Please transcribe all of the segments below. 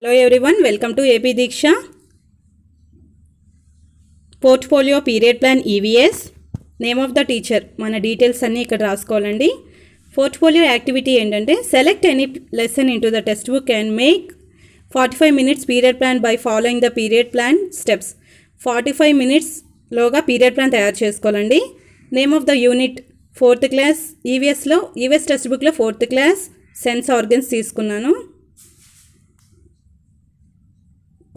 Hello everyone, welcome to AP Diksha Portfolio Period Plan EVS. Name of the teacher మన details అన్నీ ఇక్కడ రాసుకోవాలండి. Portfolio activity ఏంటంటే select any lesson into the text book and make 45 minutes period plan by following the period plan steps. 45 minutes లోగా period plan తయారు చేసుకోవాలండి. Name of the unit 4th class ఈవీఎస్లో EVS text బుక్లో 4th class sense organs తీసుకున్నాను.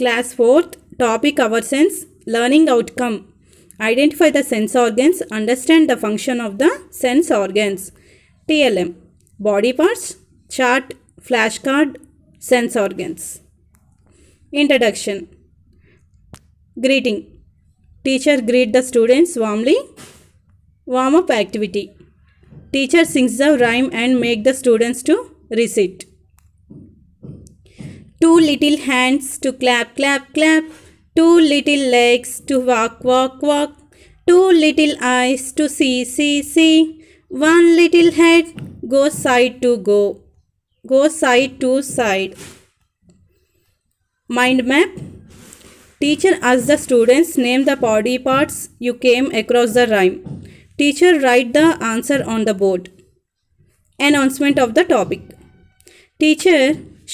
Class 4th topic our sense learning outcome. Identify the sense organs, understand the function of the sense organs. TLM body parts, chart, flashcard, sense organs. Introduction. Greeting. Teacher greet the students warmly. Warm up activity. Teacher sings the rhyme and make the students to recite. Two little hands to clap, clap, clap. Two little legs to walk, walk, walk. Two little eyes to see, see, see. One little head goes side to go side to side. Mind map. Teacher asks the students name the body parts you came across the rhyme. Teacher write the answer on the board. Announcement of the topic. Teacher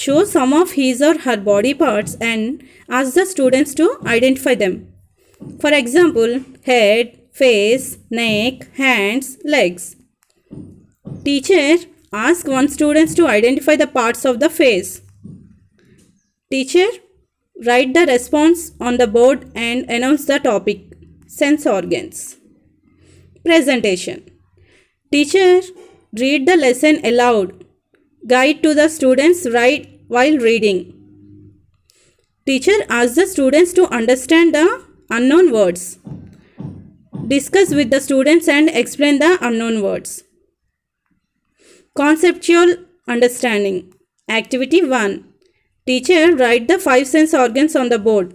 show some of his or her body parts and ask the students to identify them. For example, head, face, neck, hands, legs. Teacher ask one student to identify the parts of the face. Teacher write the response on the board and announce the topic, sense organs. Presentation. Teacher read the lesson aloud. Guide to the students right while reading. Teacher asks the students to understand the unknown words. Discuss with the students and explain the unknown words. Conceptual understanding. Activity 1. Teacher write the 5 sense organs on the board.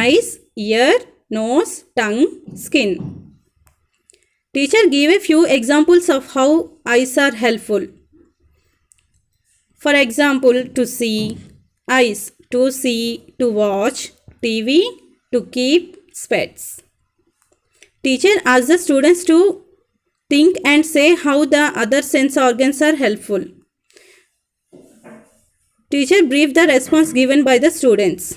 Eyes, ear, nose, tongue, skin. Teacher give a few examples of how eyes are helpful. For example, to see, eyes, to see, to watch, TV, to keep, specs. Teacher asks the students to think and say how the other sense organs are helpful. Teacher brief the response given by the students.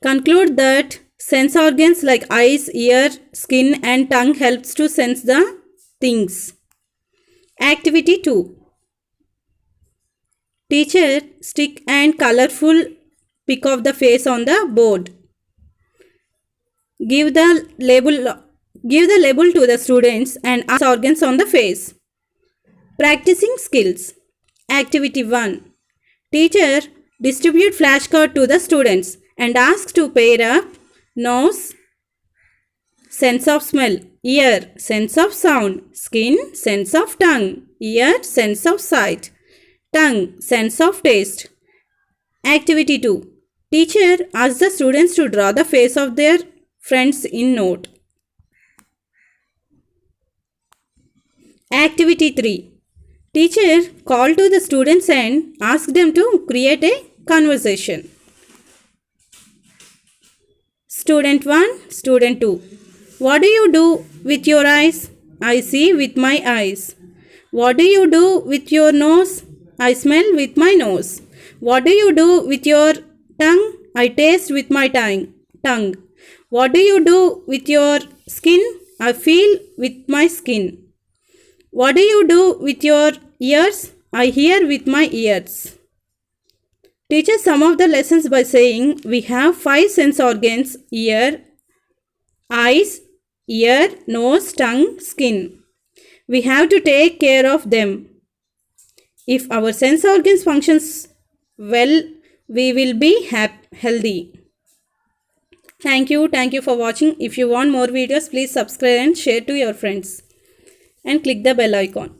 Conclude that sense organs like eyes, ear, skin and tongue helps to sense the things. Activity 2. Teacher stick and colorful pic of the face on the board. Give the label to the students and ask organs on the face. Practicing skills. Activity 1. Teacher distribute flashcard to the students and ask to pair up nose, sense of smell, ear, sense of sound, skin, sense of tongue, ear, sense of sight, tongue, sense of taste. Activity 2. Teacher asks the students to draw the face of their friends in note. Activity 3. Teacher call to the students and ask them to create a conversation. Student 1, Student 2. What do you do with your eyes? I see with my eyes. What do you do with your nose? I smell with my nose. What do you do with your tongue? I taste with my tongue. What do you do with your skin? I feel with my skin. What do you do with your ears? I hear with my ears. Teach us some of the lessons by saying we have 5 sense organs: ear, eyes, ear, nose, tongue, skin. We have to take care of them. If our sense organs functions well, we will be healthy. Thank you for watching. If you want more videos, please subscribe and share to your friends and click the bell icon.